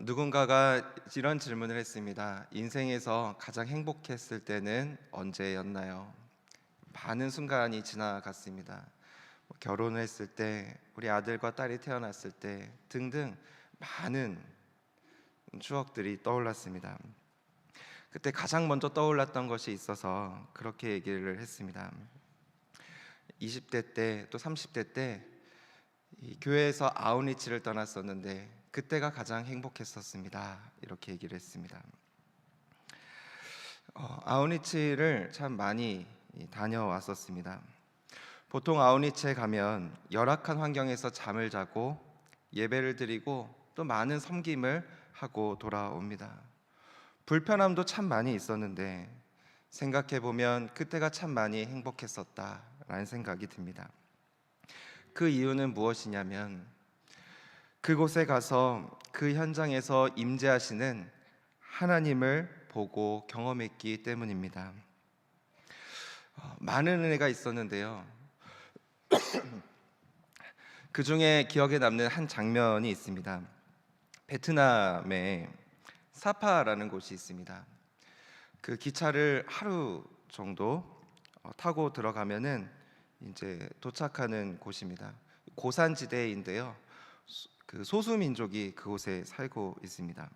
누군가가 이런 질문을 했습니다. 인생에서 가장 행복했을 때는 언제였나요? 많은 순간이 지나갔습니다. 결혼을 했을 때, 우리 아들과 딸이 태어났을 때 등등 많은 추억들이 떠올랐습니다. 그때 가장 먼저 떠올랐던 것이 있어서 그렇게 얘기를 했습니다. 20대 때 또 30대 때 이 교회에서 아우니치를 떠났었는데 그때가 가장 행복했었습니다. 이렇게 얘기를 했습니다. 아우니치를 참 많이 다녀왔었습니다. 보통 아우니치에 가면 열악한 환경에서 잠을 자고 예배를 드리고 또 많은 섬김을 하고 돌아옵니다. 불편함도 참 많이 있었는데 생각해 보면 그때가 참 많이 행복했었다라는 생각이 듭니다. 그 이유는 무엇이냐면 그곳에 가서 그 현장에서 임재하시는 하나님을 보고 경험했기 때문입니다. 많은 은혜가 있었는데요. 그 중에 기억에 남는 한 장면이 있습니다. 베트남에 사파라는 곳이 있습니다. 그 기차를 하루 정도 타고 들어가면은 이제 도착하는 곳입니다. 고산지대인데요. 그 소수 민족이 그곳에 살고 있습니다.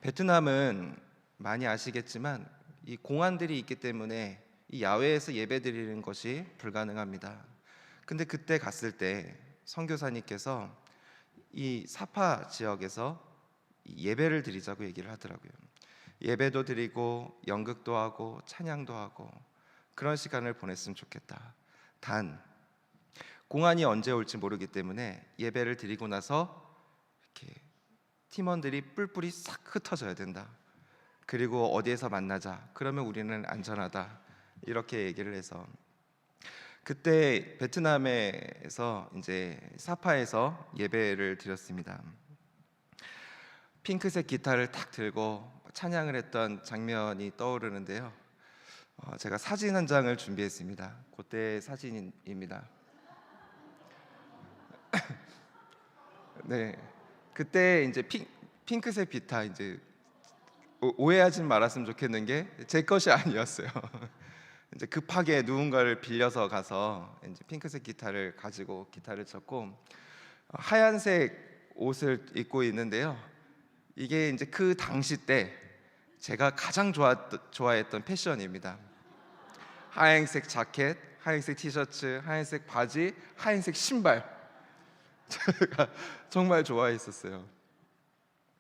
베트남은 많이 아시겠지만 이 공안들이 있기 때문에 이 야외에서 예배드리는 것이 불가능합니다. 근데 그때 갔을 때 선교사님께서 이 사파 지역에서 예배를 드리자고 얘기를 하더라고요. 예배도 드리고 연극도 하고 찬양도 하고 그런 시간을 보냈으면 좋겠다. 단 공안이 언제 올지 모르기 때문에 예배를 드리고 나서 이렇게 팀원들이 뿔뿔이 싹 흩어져야 된다. 그리고 어디에서 만나자. 그러면 우리는 안전하다. 이렇게 얘기를 해서 그때 베트남에서 이제 사파에서 예배를 드렸습니다. 핑크색 기타를 탁 들고 찬양을 했던 장면이 떠오르는데요. 제가 사진 한 장을 준비했습니다. 그때 사진입니다. 네, 그때 이제 핑크색 기타 이제 오해하지 말았으면 좋겠는 게 제 것이 아니었어요. 이제 급하게 누군가를 빌려서 가서 이제 핑크색 기타를 가지고 기타를 쳤고 하얀색 옷을 입고 있는데요. 이게 이제 그 당시 때 제가 가장 좋아했던 패션입니다. 하얀색 자켓, 하얀색 티셔츠, 하얀색 바지, 하얀색 신발. 제가 정말 좋아했었어요.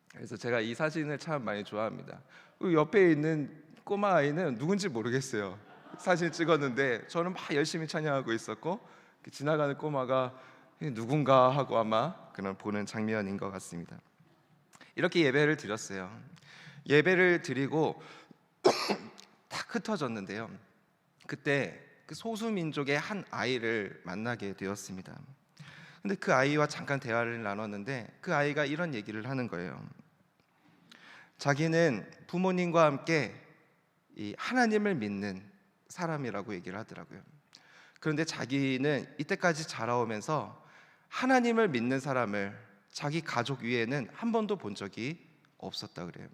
그래서 제가 이 사진을 참 많이 좋아합니다. 옆에 있는 꼬마 아이는 누군지 모르겠어요. 사진 찍었는데 저는 막 열심히 찬양하고 있었고 지나가는 꼬마가 누군가 하고 아마 그런 보는 장면인 것 같습니다. 이렇게 예배를 드렸어요. 예배를 드리고 탁 흩어졌는데요. 그때 그 소수민족의 한 아이를 만나게 되었습니다. 근데 그 아이와 잠깐 대화를 나눴는데 그 아이가 이런 얘기를 하는 거예요. 자기는 부모님과 함께 이 하나님을 믿는 사람이라고 얘기를 하더라고요. 그런데 자기는 이때까지 자라오면서 하나님을 믿는 사람을 자기 가족 위에는 한 번도 본 적이 없었다 그래요.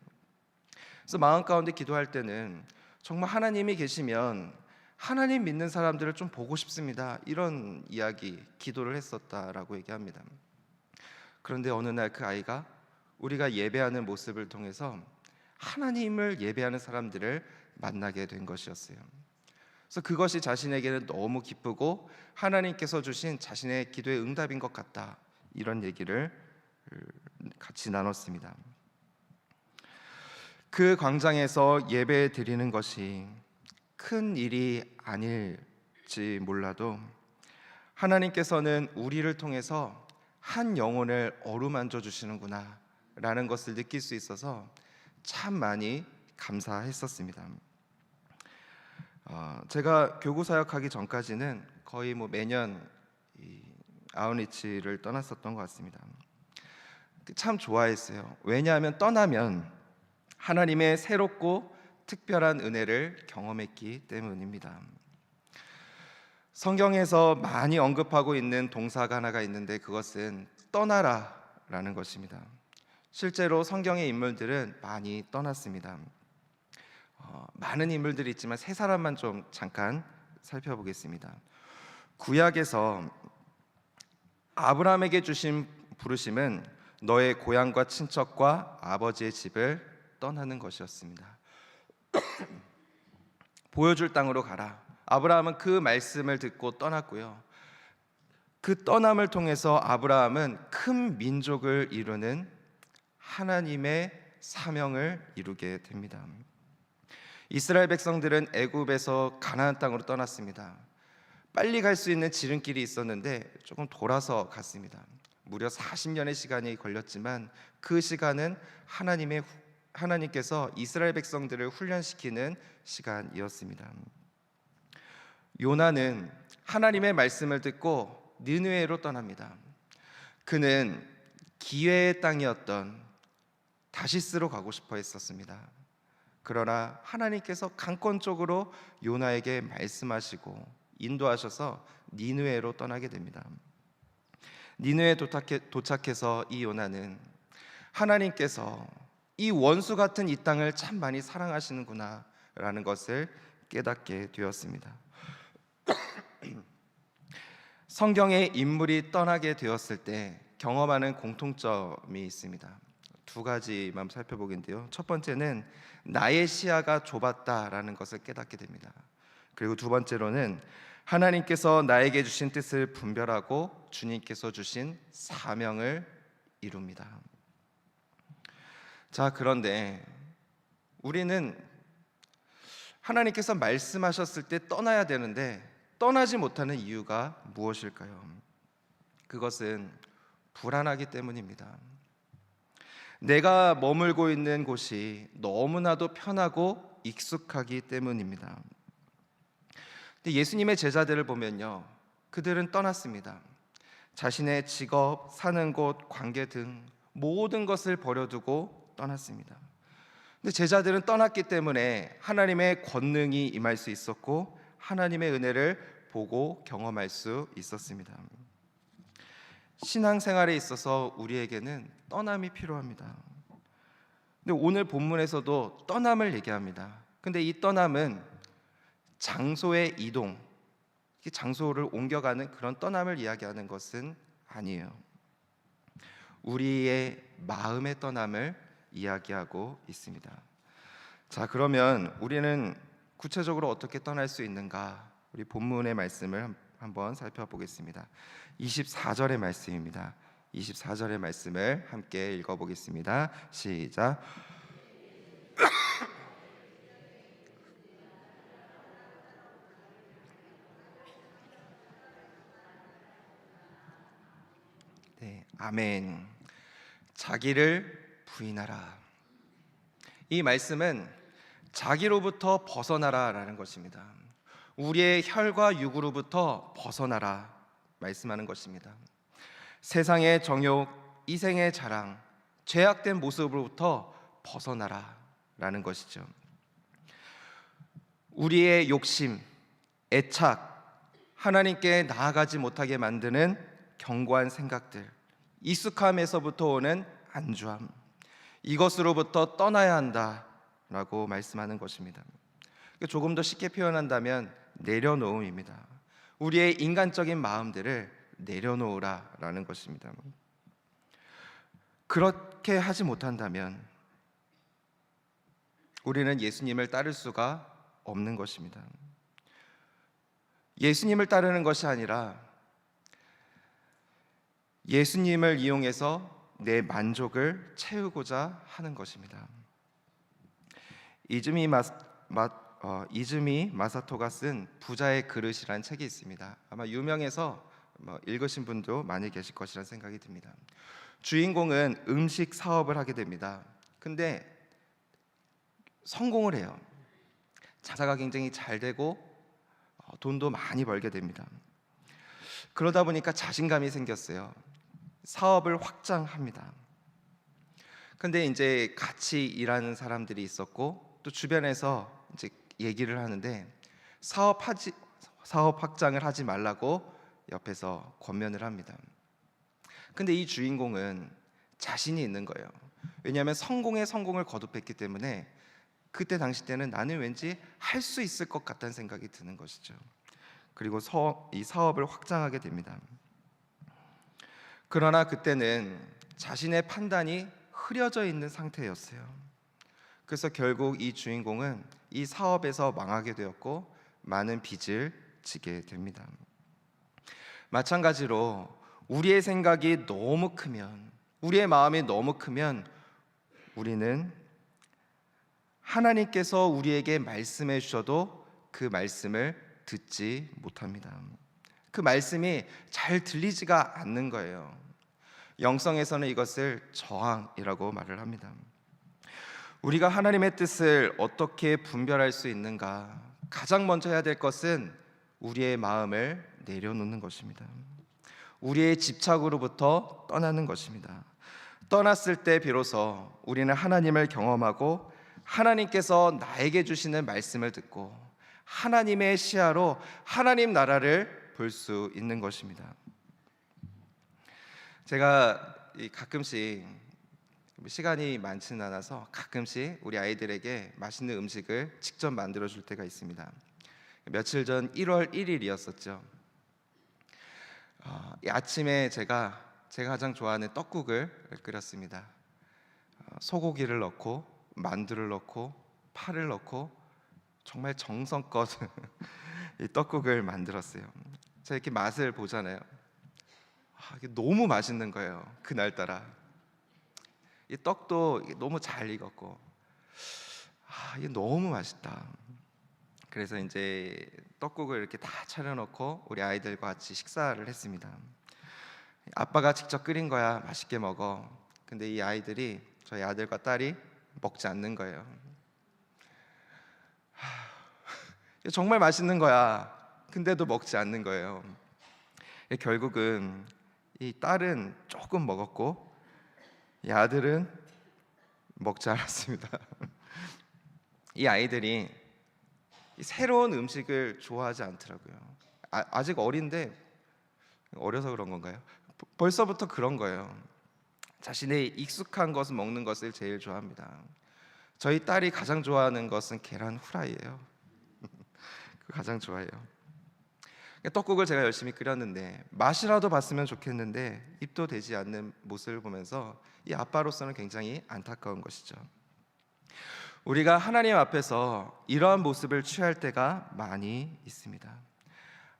그래서 마음 가운데 기도할 때는 정말 하나님이 계시면 하나님 믿는 사람들을 좀 보고 싶습니다. 이런 이야기, 기도를 했었다라고 얘기합니다. 그런데 어느 날 그 아이가 우리가 예배하는 모습을 통해서 하나님을 예배하는 사람들을 만나게 된 것이었어요. 그래서 그것이 자신에게는 너무 기쁘고 하나님께서 주신 자신의 기도의 응답인 것 같다. 이런 얘기를 같이 나눴습니다. 그 광장에서 예배 드리는 것이 큰 일이 아닐지 몰라도 하나님께서는 우리를 통해서 한 영혼을 어루만져 주시는구나 라는 것을 느낄 수 있어서 참 많이 감사했었습니다. 제가 교구 사역하기 전까지는 거의 매년 이 아우니치를 떠났었던 것 같습니다. 참 좋아했어요. 왜냐하면 떠나면 하나님의 새롭고 특별한 은혜를 경험했기 때문입니다. 성경에서 많이 언급하고 있는 동사가 하나가 있는데 그것은 떠나라라는 것입니다. 실제로 성경의 인물들은 많이 떠났습니다. 많은 인물들이 있지만 세 사람만 좀 잠깐 살펴보겠습니다. 구약에서 아브라함에게 주신 부르심은 너의 고향과 친척과 아버지의 집을 떠나는 것이었습니다. 보여줄 땅으로 가라. 아브라함은 그 말씀을 듣고 떠났고요. 그 떠남을 통해서 아브라함은 큰 민족을 이루는 하나님의 사명을 이루게 됩니다. 이스라엘 백성들은 애굽에서 가나안 땅으로 떠났습니다. 빨리 갈 수 있는 지름길이 있었는데 조금 돌아서 갔습니다. 무려 40년의 시간이 걸렸지만 그 시간은 하나님께서 이스라엘 백성들을 훈련시키는 시간이었습니다. 요나는 하나님의 말씀을 듣고 느느웨로 떠납니다. 그는 기회의 땅이었던 다시스로 가고 싶어 했었습니다. 그러나 하나님께서 강권적으로 요나에게 말씀하시고 인도하셔서 니느웨로 떠나게 됩니다. 니느웨에 도착해서 이 요나는 하나님께서 이 원수 같은 이 땅을 참 많이 사랑하시는구나 라는 것을 깨닫게 되었습니다. 성경의 인물이 떠나게 되었을 때 경험하는 공통점이 있습니다. 두 가지만 살펴보겠는데요. 첫 번째는 나의 시야가 좁았다라는 것을 깨닫게 됩니다. 그리고 두 번째로는 하나님께서 나에게 주신 뜻을 분별하고 주님께서 주신 사명을 이룹니다. 자, 그런데 우리는 하나님께서 말씀하셨을 때 떠나야 되는데 떠나지 못하는 이유가 무엇일까요? 그것은 불안하기 때문입니다. 내가 머물고 있는 곳이 너무나도 편하고 익숙하기 때문입니다. 근데 예수님의 제자들을 보면요, 그들은 떠났습니다. 자신의 직업, 사는 곳, 관계 등 모든 것을 버려두고 떠났습니다. 근데 제자들은 떠났기 때문에 하나님의 권능이 임할 수 있었고 하나님의 은혜를 보고 경험할 수 있었습니다. 신앙생활에 있어서 우리에게는 떠남이 필요합니다. 근데 오늘 본문에서도 떠남을 얘기합니다. 근데 이 떠남은 장소의 이동, 장소를 옮겨가는 그런 떠남을 이야기하는 것은 아니에요. 우리의 마음의 떠남을 이야기하고 있습니다. 자, 그러면 우리는 구체적으로 어떻게 떠날 수 있는가? 우리 본문의 말씀을 한번 살펴보겠습니다. 24절의 말씀입니다. 24절의 말씀을 함께 읽어보겠습니다. 시작. 네, 아멘. 자기를 부인하라. 이 말씀은 자기로부터 벗어나라라는 것입니다. 우리의 혈과 육으로부터 벗어나라 말씀하는 것입니다. 세상의 정욕, 이생의 자랑, 죄악된 모습으로부터 벗어나라라는 것이죠. 우리의 욕심, 애착, 하나님께 나아가지 못하게 만드는 견고한 생각들, 익숙함에서부터 오는 안주함, 이것으로부터 떠나야 한다라고 말씀하는 것입니다. 조금 더 쉽게 표현한다면 내려놓음입니다. 우리의 인간적인 마음들을 내려놓으라라는 것입니다. 그렇게 하지 못한다면 우리는 예수님을 따를 수가 없는 것입니다. 예수님을 따르는 것이 아니라 예수님을 이용해서 내 만족을 채우고자 하는 것입니다. 이즈미 마사토가 쓴 부자의 그릇이라는 책이 있습니다. 아마 유명해서 읽으신 분도 많이 계실 것이라는 생각이 듭니다. 주인공은 음식 사업을 하게 됩니다. 근데 성공을 해요. 장사가 굉장히 잘 되고 돈도 많이 벌게 됩니다. 그러다 보니까 자신감이 생겼어요. 사업을 확장합니다. 근데 이제 같이 일하는 사람들이 있었고 또 주변에서 이제 얘기를 하는데 사업 확장을 하지 말라고 옆에서 권면을 합니다. 근데 이 주인공은 자신이 있는 거예요. 왜냐하면 성공을 거듭했기 때문에 그때 당시 때는 나는 왠지 할 수 있을 것 같다는 생각이 드는 것이죠. 그리고 이 사업을 확장하게 됩니다. 그러나 그때는 자신의 판단이 흐려져 있는 상태였어요. 그래서 결국 이 주인공은 이 사업에서 망하게 되었고 많은 빚을 지게 됩니다. 마찬가지로 우리의 생각이 너무 크면, 우리의 마음이 너무 크면 우리는 하나님께서 우리에게 말씀해 주셔도 그 말씀을 듣지 못합니다. 그 말씀이 잘 들리지가 않는 거예요. 영성에서는 이것을 저항이라고 말을 합니다. 우리가 하나님의 뜻을 어떻게 분별할 수 있는가? 가장 먼저 해야 될 것은 우리의 마음을 내려놓는 것입니다. 우리의 집착으로부터 떠나는 것입니다. 떠났을 때 비로소 우리는 하나님을 경험하고 하나님께서 나에게 주시는 말씀을 듣고 하나님의 시야로 하나님 나라를 볼 수 있는 것입니다. 제가 가끔씩 시간이 많지는 않아서 가끔씩 우리 아이들에게 맛있는 음식을 직접 만들어 줄 때가 있습니다. 며칠 전 1월 1일이었었죠. 아침에 제가 가장 좋아하는 떡국을 끓였습니다. 소고기를 넣고 만두를 넣고 파를 넣고 정말 정성껏 이 떡국을 만들었어요. 제가 이렇게 맛을 보잖아요. 이게 너무 맛있는 거예요. 그날따라 이 떡도 너무 잘 익었고 이게 너무 맛있다. 그래서 이제 떡국을 이렇게 다 차려놓고 우리 아이들과 같이 식사를 했습니다. 아빠가 직접 끓인 거야, 맛있게 먹어. 근데 이 아이들이, 저희 아들과 딸이 먹지 않는 거예요. 정말 맛있는 거야. 근데도 먹지 않는 거예요. 결국은 이 딸은 조금 먹었고 이 아들은 먹지 않았습니다. 이 아이들이 새로운 음식을 좋아하지 않더라고요. 아직 어린데, 어려서 그런 건가요? 벌써부터 그런 거예요. 자신의 익숙한 것을 먹는 것을 제일 좋아합니다. 저희 딸이 가장 좋아하는 것은 계란 후라이예요. 가장 좋아해요. 떡국을 제가 열심히 끓였는데 맛이라도 봤으면 좋겠는데 입도 대지 않는 모습을 보면서 이 아빠로서는 굉장히 안타까운 것이죠. 우리가 하나님 앞에서 이러한 모습을 취할 때가 많이 있습니다.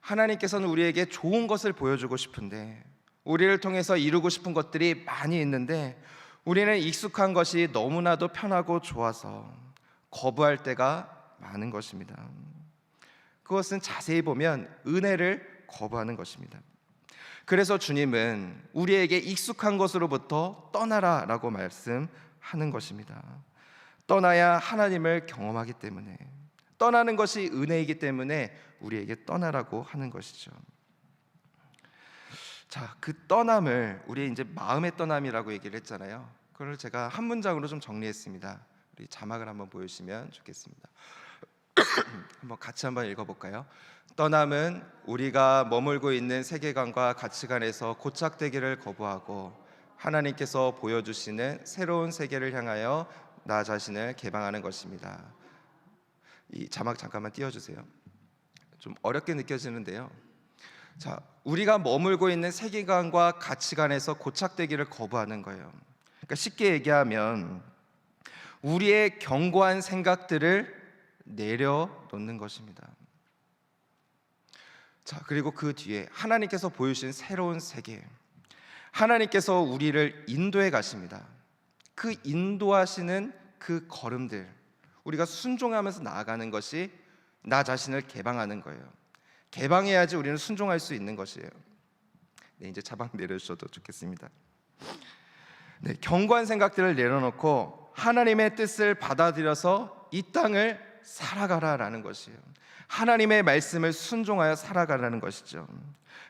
하나님께서는 우리에게 좋은 것을 보여주고 싶은데, 우리를 통해서 이루고 싶은 것들이 많이 있는데 우리는 익숙한 것이 너무나도 편하고 좋아서 거부할 때가 많은 것입니다. 그것은 자세히 보면 은혜를 거부하는 것입니다. 그래서 주님은 우리에게 익숙한 것으로부터 떠나라라고 말씀하는 것입니다. 떠나야 하나님을 경험하기 때문에, 떠나는 것이 은혜이기 때문에 우리에게 떠나라고 하는 것이죠. 자, 그 떠남을 우리 이제 마음의 떠남이라고 얘기를 했잖아요. 그걸 제가 한 문장으로 좀 정리했습니다. 우리 자막을 한번 보여주시면 좋겠습니다. 한번 같이 한번 읽어볼까요? 떠남은 우리가 머물고 있는 세계관과 가치관에서 고착되기를 거부하고 하나님께서 보여주시는 새로운 세계를 향하여 나 자신을 개방하는 것입니다. 이 자막 잠깐만 띄워주세요. 좀 어렵게 느껴지는데요. 자, 우리가 머물고 있는 세계관과 가치관에서 고착되기를 거부하는 거예요. 그러니까 쉽게 얘기하면 우리의 견고한 생각들을 내려놓는 것입니다. 자, 그리고 그 뒤에 하나님께서 보여주신 새로운 세계, 하나님께서 우리를 인도해 가십니다. 그 인도하시는 그 걸음들, 우리가 순종하면서 나아가는 것이 나 자신을 개방하는 거예요. 개방해야지 우리는 순종할 수 있는 것이에요. 네, 이제 자막 내려주셔도 좋겠습니다. 네, 견고한 생각들을 내려놓고 하나님의 뜻을 받아들여서 이 땅을 살아가라라는 것이에요. 하나님의 말씀을 순종하여 살아가라는 것이죠.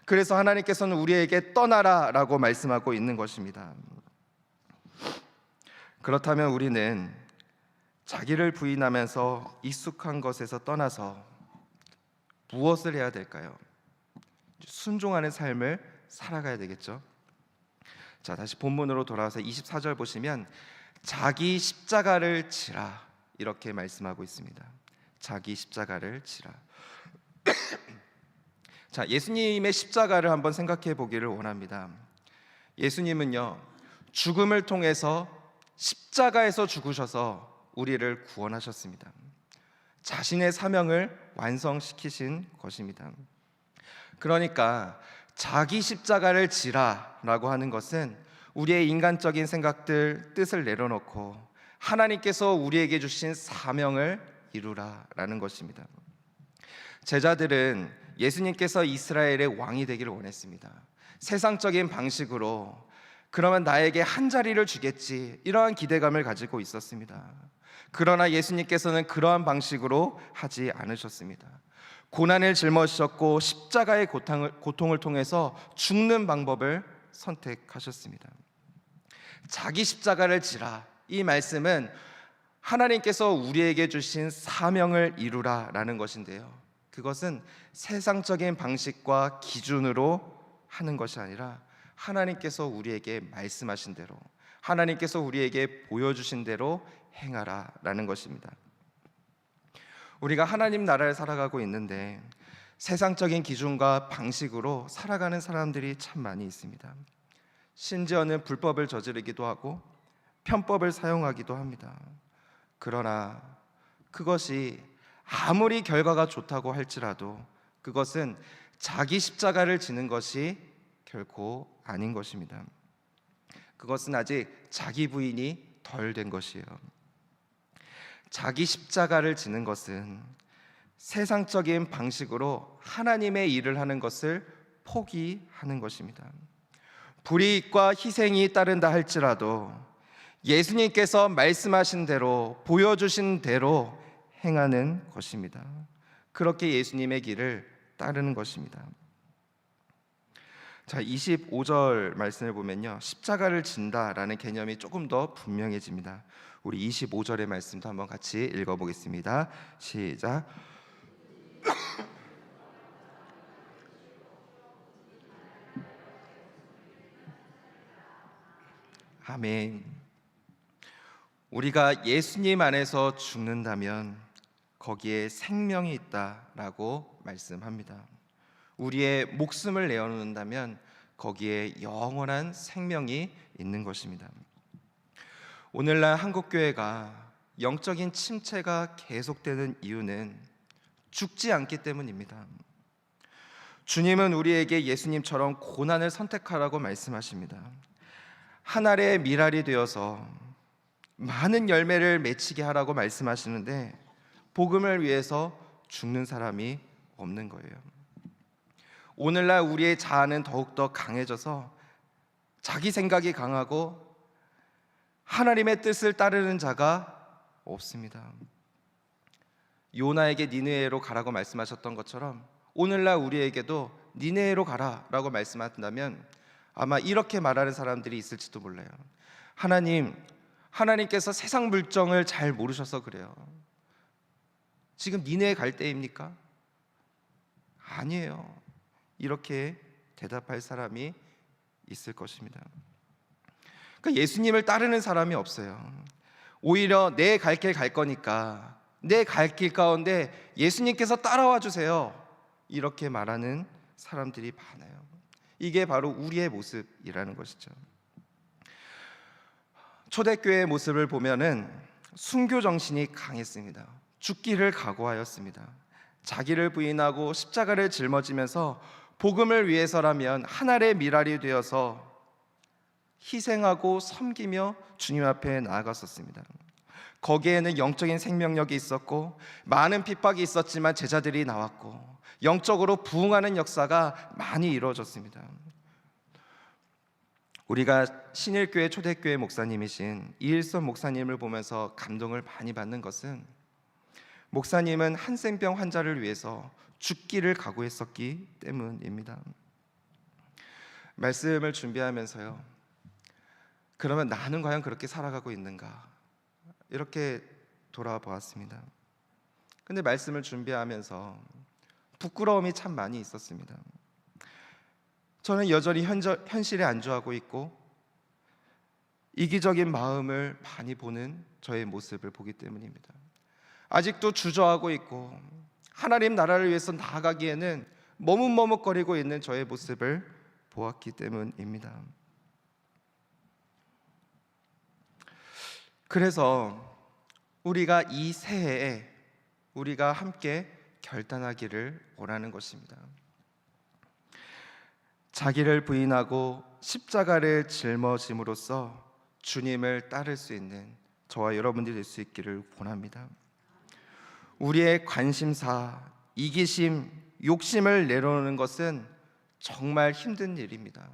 그래서 하나님께서는 우리에게 떠나라라고 말씀하고 있는 것입니다. 그렇다면 우리는 자기를 부인하면서 익숙한 것에서 떠나서 무엇을 해야 될까요? 순종하는 삶을 살아가야 되겠죠. 자, 다시 본문으로 돌아와서 24절 보시면 자기 십자가를 지라 이렇게 말씀하고 있습니다. 자기 십자가를 지라. 자, 예수님의 십자가를 한번 생각해 보기를 원합니다. 예수님은요, 죽음을 통해서 십자가에서 죽으셔서 우리를 구원하셨습니다. 자신의 사명을 완성시키신 것입니다. 그러니까 자기 십자가를 지라라고 하는 것은 우리의 인간적인 생각들, 뜻을 내려놓고 하나님께서 우리에게 주신 사명을 이루라라는 것입니다. 제자들은 예수님께서 이스라엘의 왕이 되기를 원했습니다. 세상적인 방식으로 그러면 나에게 한 자리를 주겠지, 이러한 기대감을 가지고 있었습니다. 그러나 예수님께서는 그러한 방식으로 하지 않으셨습니다. 고난을 짊어지셨고 십자가의 고통을 통해서 죽는 방법을 선택하셨습니다. 자기 십자가를 지라, 이 말씀은 하나님께서 우리에게 주신 사명을 이루라라는 것인데요, 그것은 세상적인 방식과 기준으로 하는 것이 아니라 하나님께서 우리에게 말씀하신 대로, 하나님께서 우리에게 보여주신 대로 행하라라는 것입니다. 우리가 하나님 나라를 살아가고 있는데 세상적인 기준과 방식으로 살아가는 사람들이 참 많이 있습니다. 심지어는 불법을 저지르기도 하고 편법을 사용하기도 합니다. 그러나 그것이 아무리 결과가 좋다고 할지라도 그것은 자기 십자가를 지는 것이 결코 아닌 것입니다. 그것은 아직 자기 부인이 덜 된 것이에요. 자기 십자가를 지는 것은 세상적인 방식으로 하나님의 일을 하는 것을 포기하는 것입니다. 불이익과 희생이 따른다 할지라도 예수님께서 말씀하신 대로, 보여주신 대로 행하는 것입니다. 그렇게 예수님의 길을 따르는 것입니다. 자, 25절 말씀을 보면요, 십자가를 진다라는 개념이 조금 더 분명해집니다. 우리 25절의 말씀도 한번 같이 읽어보겠습니다. 시작. 아멘. 우리가 예수님 안에서 죽는다면 거기에 생명이 있다라고 말씀합니다. 우리의 목숨을 내어놓는다면 거기에 영원한 생명이 있는 것입니다. 오늘날 한국교회가 영적인 침체가 계속되는 이유는 죽지 않기 때문입니다. 주님은 우리에게 예수님처럼 고난을 선택하라고 말씀하십니다. 한 알의 밀알이 되어서 많은 열매를 맺히게 하라고 말씀하시는데 복음을 위해서 죽는 사람이 없는 거예요. 오늘날 우리의 자아는 더욱더 강해져서 자기 생각이 강하고 하나님의 뜻을 따르는 자가 없습니다. 요나에게 니느웨로 가라고 말씀하셨던 것처럼 오늘날 우리에게도 니느웨로 가라라고 말씀하신다면 아마 이렇게 말하는 사람들이 있을지도 몰라요. 하나님께서 세상 물정을 잘 모르셔서 그래요. 지금 니느웨 갈 때입니까? 아니에요. 이렇게 대답할 사람이 있을 것입니다. 그러니까 예수님을 따르는 사람이 없어요. 오히려 내 갈 길 갈 거니까 내 갈 길 가운데 예수님께서 따라와 주세요, 이렇게 말하는 사람들이 많아요. 이게 바로 우리의 모습이라는 것이죠. 초대교회의 모습을 보면은 순교 정신이 강했습니다. 죽기를 각오하였습니다. 자기를 부인하고 십자가를 짊어지면서 복음을 위해서라면 한 알의 밀알이 되어서 희생하고 섬기며 주님 앞에 나아갔었습니다. 거기에는 영적인 생명력이 있었고 많은 핍박이 있었지만 제자들이 나왔고 영적으로 부흥하는 역사가 많이 이루어졌습니다. 우리가 신일교회 초대교회 목사님이신 이일선 목사님을 보면서 감동을 많이 받는 것은 목사님은 한센병 환자를 위해서 죽기를 각오했었기 때문입니다. 말씀을 준비하면서요, 그러면 나는 과연 그렇게 살아가고 있는가, 이렇게 돌아보았습니다. 근데 말씀을 준비하면서 부끄러움이 참 많이 있었습니다. 저는 여전히 현실에 안주하고 있고 이기적인 마음을 많이 보는 저의 모습을 보기 때문입니다. 아직도 주저하고 있고 하나님 나라를 위해서 나아가기에는 머뭇머뭇거리고 있는 저의 모습을 보았기 때문입니다. 그래서 우리가 이 새해에 우리가 함께 결단하기를 원하는 것입니다. 자기를 부인하고 십자가를 짊어짐으로써 주님을 따를 수 있는 저와 여러분들이 될 수 있기를 원합니다. 우리의 관심사, 이기심, 욕심을 내려놓는 것은 정말 힘든 일입니다.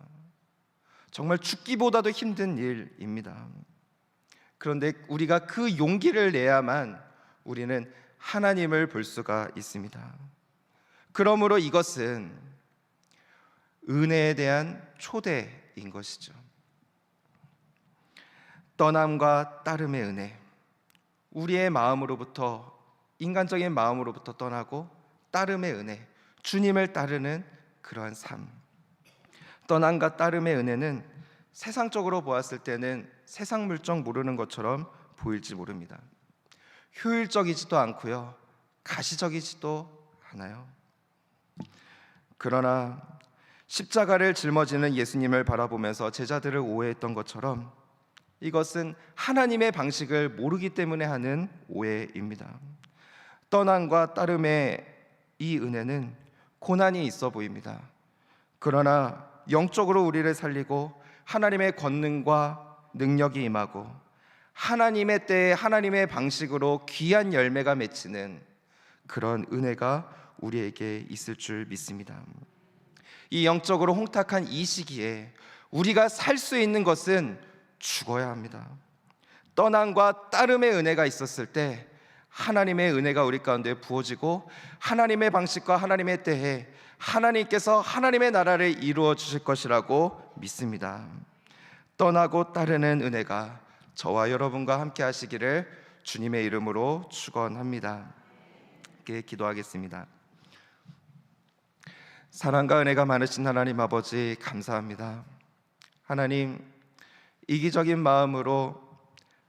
정말 죽기보다도 힘든 일입니다. 그런데 우리가 그 용기를 내야만 우리는 하나님을 볼 수가 있습니다. 그러므로 이것은 은혜에 대한 초대인 것이죠. 떠남과 따름의 은혜, 우리의 마음으로부터, 인간적인 마음으로부터 떠나고 따름의 은혜, 주님을 따르는 그러한 삶. 떠남과 따름의 은혜는 세상적으로 보았을 때는 세상 물정 모르는 것처럼 보일지 모릅니다. 효율적이지도 않고요, 가시적이지도 않아요. 그러나 십자가를 짊어지는 예수님을 바라보면서 제자들을 오해했던 것처럼 이것은 하나님의 방식을 모르기 때문에 하는 오해입니다. 떠남과 따름의 이 은혜는 고난이 있어 보입니다. 그러나 영적으로 우리를 살리고 하나님의 권능과 능력이 임하고 하나님의 때에 하나님의 방식으로 귀한 열매가 맺히는 그런 은혜가 우리에게 있을 줄 믿습니다. 이 영적으로 혼탁한 이 시기에 우리가 살 수 있는 것은 죽어야 합니다. 떠남과 따름의 은혜가 있었을 때 하나님의 은혜가 우리 가운데 부어지고 하나님의 방식과 하나님의 때에 하나님께서 하나님의 나라를 이루어 주실 것이라고 믿습니다. 떠나고 따르는 은혜가 저와 여러분과 함께 하시기를 주님의 이름으로 축원합니다. 함께 기도하겠습니다. 사랑과 은혜가 많으신 하나님 아버지, 감사합니다. 하나님, 이기적인 마음으로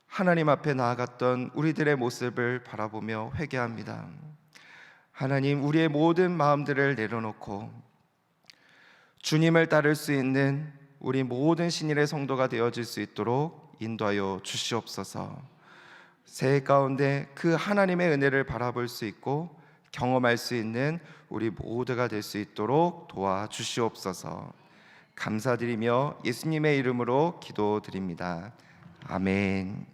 하나님 앞에 나아갔던 우리들의 모습을 바라보며 회개합니다. 하나님, 우리의 모든 마음들을 내려놓고 주님을 따를 수 있는 우리 모든 신일의 성도가 되어질 수 있도록 인도하여 주시옵소서. 새해 가운데 그 하나님의 은혜를 바라볼 수 있고 경험할 수 있는 우리 모두가 될 수 있도록 도와주시옵소서. 감사드리며 예수님의 이름으로 기도드립니다. 아멘.